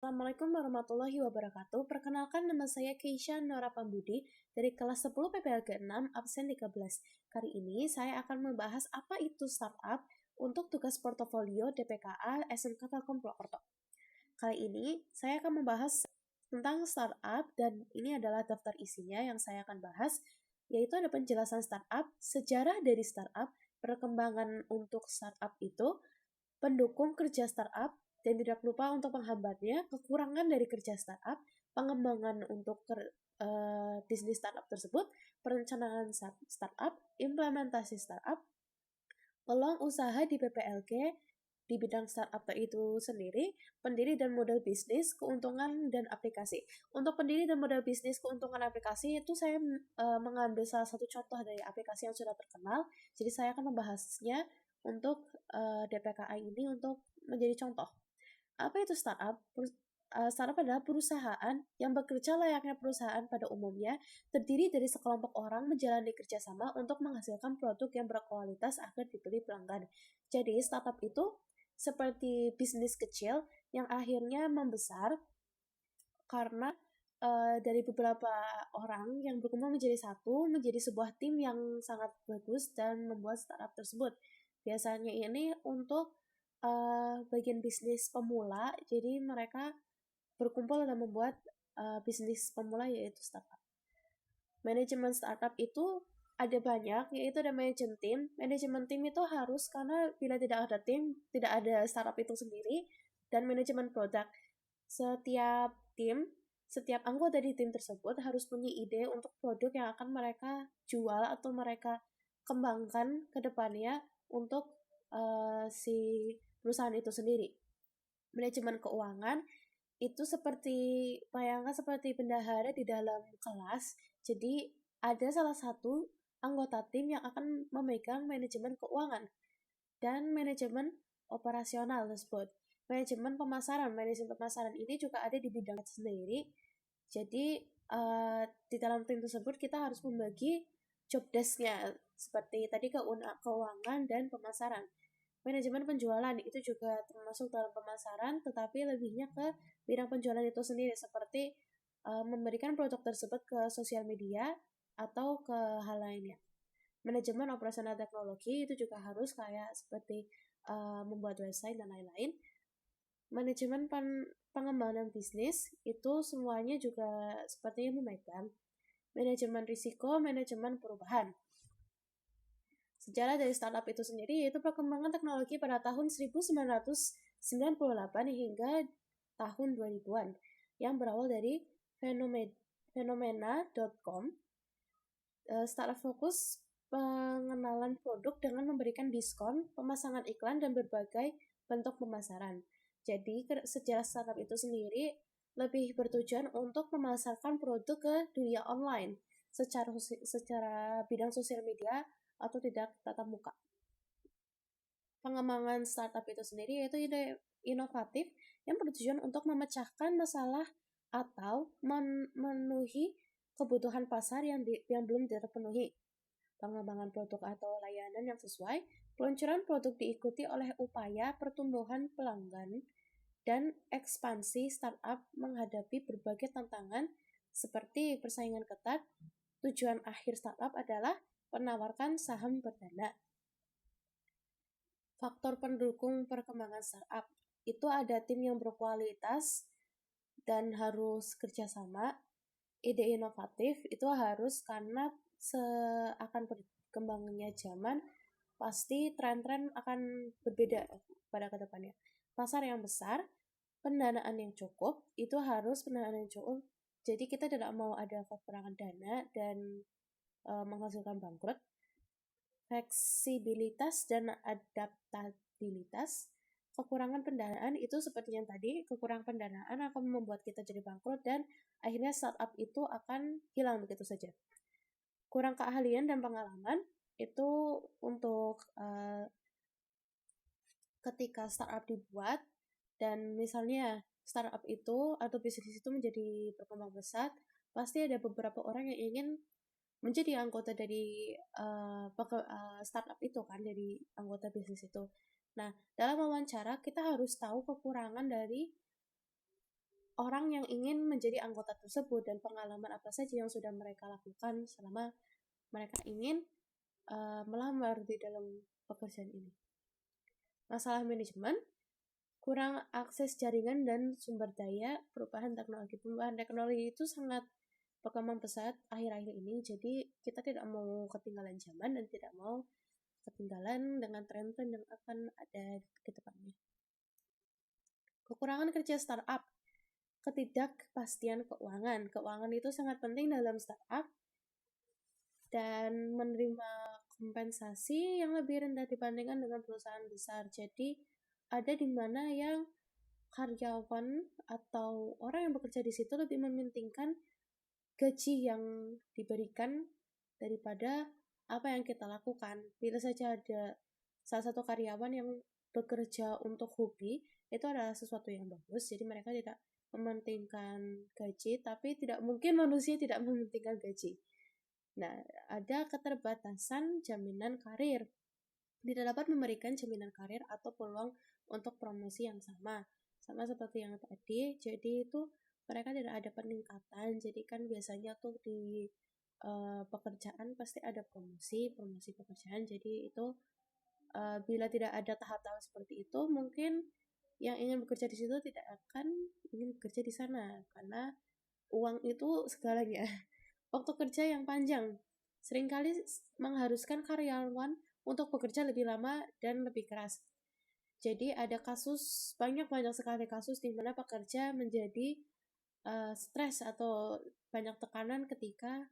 Assalamualaikum warahmatullahi wabarakatuh. Perkenalkan, nama saya Keisha Nora Pambudi dari kelas 10 PPLG 6 absen 13. Kali ini saya akan membahas apa itu startup untuk tugas portofolio DPKA SMK Telkom Purwokerto. Kali ini saya akan membahas tentang startup dan ini adalah daftar isinya yang saya akan bahas, yaitu ada penjelasan startup, sejarah dari startup, perkembangan untuk startup itu, pendukung kerja startup, dan tidak lupa untuk menghambatnya, kekurangan dari kerja startup, pengembangan untuk bisnis startup tersebut, perencanaan startup, implementasi startup, peluang usaha di PPLG di bidang startup itu sendiri, pendiri dan model bisnis, keuntungan dan aplikasi. Untuk pendiri dan model bisnis, keuntungan aplikasi itu saya mengambil salah satu contoh dari aplikasi yang sudah terkenal. Jadi saya akan membahasnya untuk DPKA ini untuk menjadi contoh. Apa itu startup? Startup adalah perusahaan yang bekerja layaknya perusahaan pada umumnya, terdiri dari sekelompok orang menjalani kerjasama untuk menghasilkan produk yang berkualitas agar dibeli pelanggan. Jadi startup itu seperti bisnis kecil yang akhirnya membesar karena dari beberapa orang yang berkumpul menjadi satu, menjadi sebuah tim yang sangat bagus dan membuat startup tersebut. Biasanya ini untuk bagian bisnis pemula, jadi mereka berkumpul dan membuat bisnis pemula yaitu startup. Manajemen startup itu ada banyak, yaitu ada manajemen tim. Manajemen tim itu harus, karena bila tidak ada tim, tidak ada startup itu sendiri. Dan manajemen produk, setiap tim, setiap anggota di tim tersebut harus punya ide untuk produk yang akan mereka jual atau mereka kembangkan ke depannya untuk si perusahaan itu sendiri. Manajemen keuangan itu seperti, bayangkan seperti bendahara di dalam kelas. Jadi ada salah satu anggota tim yang akan memegang manajemen keuangan dan manajemen operasional tersebut. Manajemen pemasaran ini juga ada di bidang sendiri. Jadi di dalam tim tersebut kita harus membagi job desk-nya seperti tadi keuangan dan pemasaran. Manajemen penjualan itu juga termasuk dalam pemasaran, tetapi lebihnya ke bidang penjualan itu sendiri, seperti memberikan produk tersebut ke sosial media atau ke hal lainnya. Manajemen operasional teknologi itu juga harus kayak seperti membuat website dan lain-lain. Manajemen pengembangan bisnis itu semuanya juga sepertinya memegang. Manajemen risiko, manajemen perubahan. Sejarah dari startup itu sendiri yaitu perkembangan teknologi pada tahun 1998 hingga tahun 2000-an yang berawal dari fenomena.com. Startup fokus pengenalan produk dengan memberikan diskon, pemasangan iklan, dan berbagai bentuk pemasaran. Jadi sejarah startup itu sendiri lebih bertujuan untuk memasarkan produk ke dunia online secara bidang sosial media atau tidak tatap muka. Pengembangan startup itu sendiri yaitu ide inovatif yang bertujuan untuk memecahkan masalah atau memenuhi kebutuhan pasar yang belum terpenuhi. Pengembangan produk atau layanan yang sesuai, peluncuran produk diikuti oleh upaya pertumbuhan pelanggan dan ekspansi startup menghadapi berbagai tantangan seperti persaingan ketat. Tujuan akhir startup adalah menawarkan saham perdana. Faktor pendukung perkembangan startup itu ada tim yang berkualitas dan harus kerjasama. Ide inovatif itu harus, karena akan berkembangnya zaman pasti tren-tren akan berbeda pada kedepannya. Pasar yang besar, pendanaan yang cukup, itu harus pendanaan yang cukup. Jadi kita tidak mau ada kekurangan dana dan menghasilkan bangkrut. Fleksibilitas dan adaptabilitas. Kekurangan pendanaan itu seperti yang tadi, kekurangan pendanaan akan membuat kita jadi bangkrut dan akhirnya startup itu akan hilang begitu saja. Kurang keahlian dan pengalaman itu untuk ketika startup dibuat dan misalnya startup itu atau bisnis itu menjadi berkembang besar, pasti ada beberapa orang yang ingin menjadi anggota dari startup itu kan, jadi anggota bisnis itu. Nah, dalam wawancara kita harus tahu kekurangan dari orang yang ingin menjadi anggota tersebut dan pengalaman apa saja yang sudah mereka lakukan selama mereka ingin melamar di dalam pekerjaan ini. Masalah manajemen, kurang akses jaringan dan sumber daya, perubahan teknologi. Perubahan teknologi itu sangat berkembang pesat akhir-akhir ini, jadi kita tidak mau ketinggalan zaman dan tidak mau ketinggalan dengan tren-tren yang akan ada ke depannya. Kekurangan kerja startup, ketidakpastian keuangan. Keuangan itu sangat penting dalam startup dan menerima kompensasi yang lebih rendah dibandingkan dengan perusahaan besar. Jadi ada di mana yang karyawan atau orang yang bekerja di situ lebih mementingkan gaji yang diberikan daripada apa yang kita lakukan. Bila saja ada salah satu karyawan yang bekerja untuk hobi, itu adalah sesuatu yang bagus. Jadi mereka tidak mementingkan gaji, tapi tidak mungkin manusia tidak mementingkan gaji. Nah, ada keterbatasan jaminan karir. Tidak dapat memberikan jaminan karir atau peluang untuk promosi yang sama. Sama seperti yang tadi, jadi itu mereka tidak ada peningkatan. Jadi kan biasanya tuh di pekerjaan pasti ada promosi pekerjaan. Jadi itu bila tidak ada tahap-tahap seperti itu, mungkin yang ingin bekerja di situ tidak akan ingin bekerja di sana karena uang itu segalanya. Waktu kerja yang panjang seringkali mengharuskan karyawan untuk bekerja lebih lama dan lebih keras. Jadi ada banyak sekali kasus di mana pekerja menjadi stres atau banyak tekanan ketika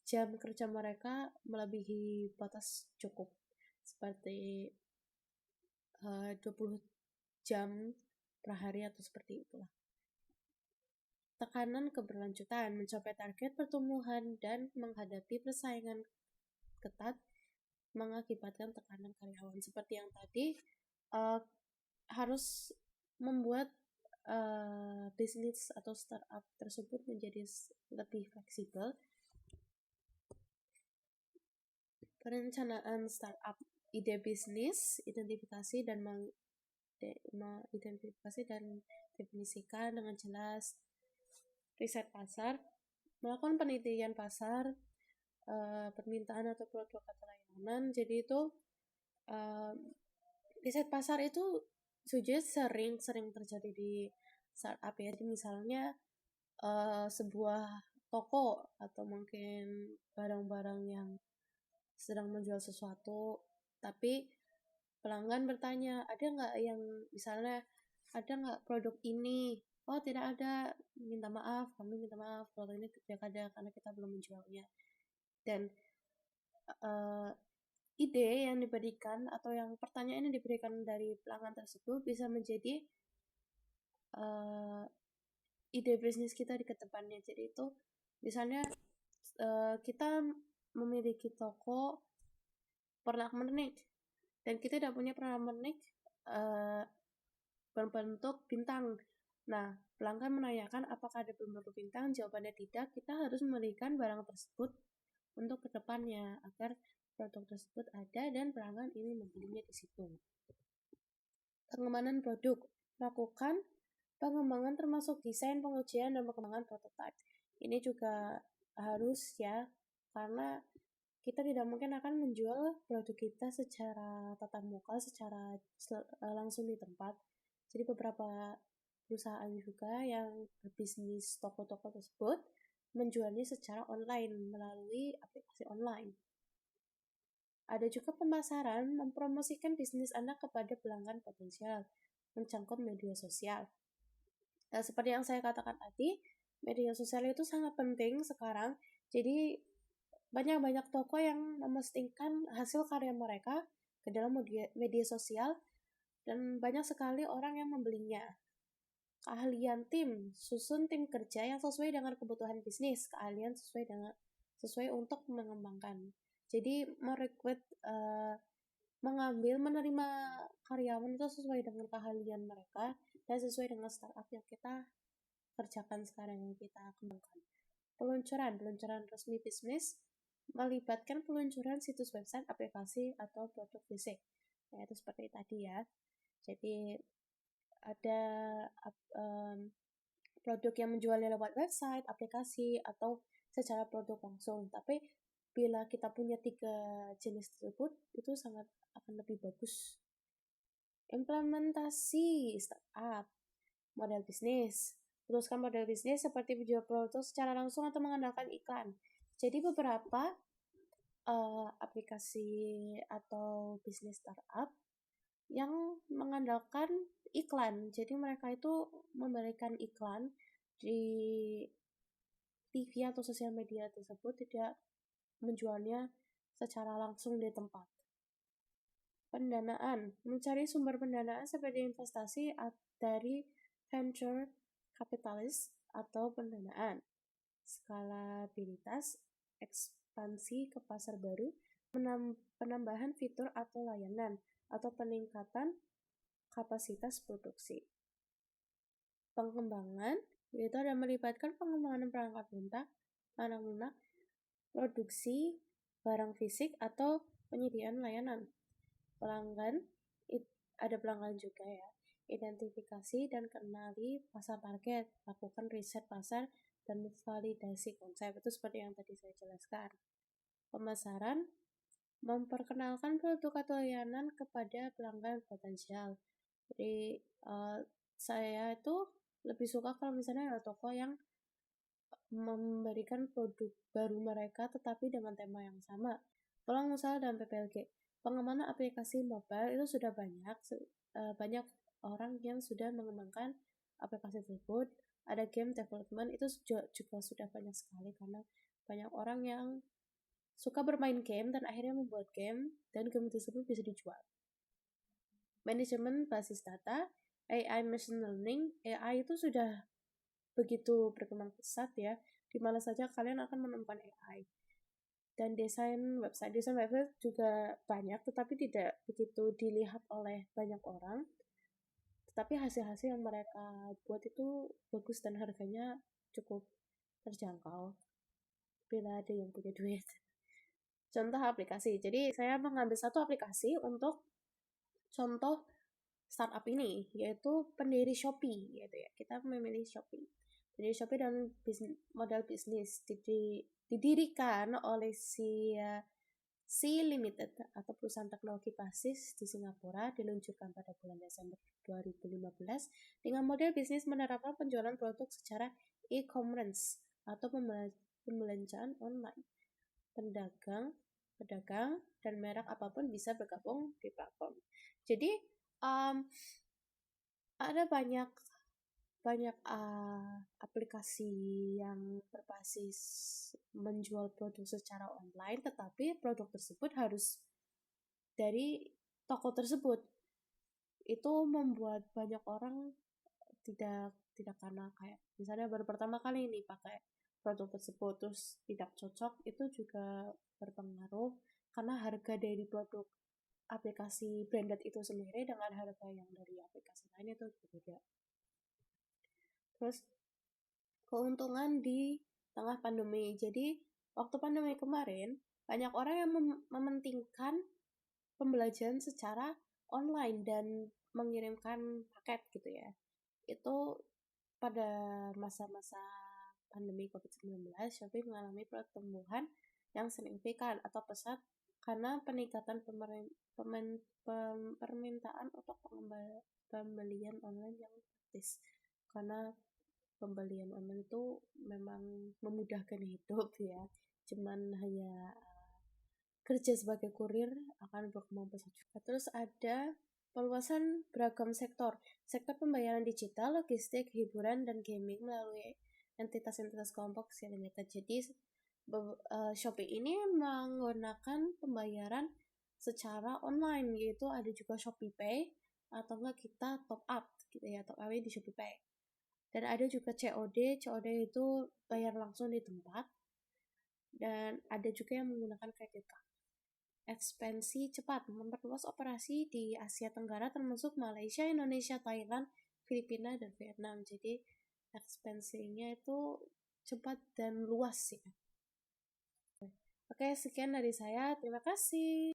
jam kerja mereka melebihi batas cukup. Seperti 20 jam per hari atau seperti itulah. Tekanan keberlanjutan, mencapai target pertumbuhan dan menghadapi persaingan ketat mengakibatkan tekanan karyawan. Seperti yang tadi, harus membuat bisnis atau startup tersebut menjadi lebih fleksibel. Perencanaan startup, ide bisnis, identifikasi dan definisikan dengan jelas. Riset pasar, melakukan penelitian pasar, permintaan atau produk atau layanan. Jadi itu riset pasar itu sering terjadi di startup ya. Jadi misalnya sebuah toko atau mungkin barang-barang yang sedang menjual sesuatu, tapi pelanggan bertanya, ada nggak yang misalnya ada nggak produk ini? Oh tidak ada, kami minta maaf, produk ini tidak ada karena kita belum menjualnya. Dan ide yang diberikan atau yang pertanyaan yang diberikan dari pelanggan tersebut bisa menjadi ide bisnis kita di kedepannya. Jadi itu misalnya kita memiliki toko pernak-pernik dan kita tidak punya pernak-pernik berbentuk bintang. Nah, pelanggan menanyakan apakah ada berbentuk bintang, jawabannya tidak. Kita harus memberikan barang tersebut untuk kedepannya agar produk tersebut ada dan pelanggan ini membelinya di situ. Pengembangan produk, lakukan pengembangan termasuk desain, pengujian, dan pengembangan prototipe. Ini juga harus ya, karena kita tidak mungkin akan menjual produk kita secara tatap muka, secara langsung di tempat. Jadi beberapa perusahaan juga yang berbisnis toko-toko tersebut menjualnya secara online melalui aplikasi online. Ada juga pemasaran, mempromosikan bisnis Anda kepada pelanggan potensial, menjangkau media sosial. Nah, seperti yang saya katakan tadi, media sosial itu sangat penting sekarang. Jadi banyak toko yang memustingkan hasil karya mereka ke dalam media sosial dan banyak sekali orang yang membelinya. Keahlian tim, susun tim kerja yang sesuai dengan kebutuhan bisnis, keahlian sesuai untuk mengembangkan. Jadi merekrut, menerima karyawan itu sesuai dengan keahlian mereka dan sesuai dengan startup yang kita kerjakan sekarang, yang kita kembangkan. Peluncuran resmi bisnis melibatkan peluncuran situs website, aplikasi, atau produk fisik. Nah, itu seperti tadi ya. Jadi ada produk yang menjualnya lewat website, aplikasi, atau secara produk langsung. Tapi bila kita punya 3 jenis tersebut, itu sangat akan lebih bagus. Implementasi startup, model bisnis. Teruskan model bisnis seperti menjual produk secara langsung atau mengandalkan iklan. Jadi beberapa aplikasi atau bisnis startup yang mengandalkan iklan. Jadi mereka itu memberikan iklan di TV atau sosial media tersebut, tidak menjualnya secara langsung di tempat. Pendanaan, mencari sumber pendanaan seperti investasi dari venture capitalist atau pendanaan. Skalabilitas, ekspansi ke pasar baru, penambahan fitur atau layanan, atau peningkatan kapasitas produksi. Pengembangan, yaitu ada melibatkan pengembangan perangkat lunak, produksi barang fisik atau penyediaan layanan. Pelanggan, ada pelanggan juga ya. Identifikasi dan kenali pasar target, lakukan riset pasar dan validasi konsep. Itu seperti yang tadi saya jelaskan. Pemasaran, memperkenalkan produk atau layanan kepada pelanggan potensial. Jadi saya itu lebih suka kalau misalnya ada toko yang memberikan produk baru mereka tetapi dengan tema yang sama. Peluang usaha dan PPLG. Pengembangan aplikasi mobile itu sudah banyak orang yang sudah mengembangkan aplikasi tersebut. Ada game development itu juga sudah banyak sekali karena banyak orang yang suka bermain game dan akhirnya membuat game dan game tersebut bisa dijual. Manajemen basis data, AI machine learning, AI itu sudah begitu berkembang pesat ya, di mana saja kalian akan menemukan AI. Dan desain website juga banyak, tetapi tidak begitu dilihat oleh banyak orang. Tetapi hasil-hasil yang mereka buat itu bagus dan harganya cukup terjangkau bila ada yang punya duit. Contoh aplikasi. Jadi saya mengambil satu aplikasi untuk contoh startup ini, yaitu pendiri Shopee, gitu ya. Kita memilih Shopee. Pendiri Shopee dan model bisnis didirikan oleh C Limited atau perusahaan teknologi basis di Singapura, diluncurkan pada bulan Desember 2015 dengan model bisnis menerapkan penjualan produk secara e-commerce atau pembelanjaan online. Pedagang dan merek apapun bisa bergabung di platform. Jadi ada banyak aplikasi yang berbasis menjual produk secara online, tetapi produk tersebut harus dari toko tersebut. Itu membuat banyak orang tidak karena kayak misalnya baru pertama kali ini pakai produk tersebut terus tidak cocok, itu juga berpengaruh karena harga dari produk aplikasi branded itu sendiri dengan harga yang dari aplikasi lain itu berbeda. Terus keuntungan di tengah pandemi. Jadi waktu pandemi kemarin banyak orang yang mementingkan pembelajaran secara online dan mengirimkan paket gitu ya. Itu pada masa-masa pandemi COVID-19, Shopee mengalami pertumbuhan yang signifikan atau pesat karena peningkatan permintaan untuk pembelian online yang praktis. Karena pembelian online itu memang memudahkan hidup ya. Cuman hanya kerja sebagai kurir akan berkembang pesat juga. Terus ada perluasan beragam sektor pembayaran digital, logistik, hiburan, dan gaming melalui entitas-entitas kelompok C Limited. Jadi Shopee ini menggunakan pembayaran secara online, yaitu ada juga Shopee Pay atau enggak kita top up gitu ya, top up di Shopee Pay. Dan ada juga COD itu bayar langsung di tempat. Dan ada juga yang menggunakan kredit card. Ekspansi cepat, memperluas operasi di Asia Tenggara termasuk Malaysia, Indonesia, Thailand, Filipina, dan Vietnam. Jadi ekspansinya itu cepat dan luas ya. Oke, sekian dari saya. Terima kasih.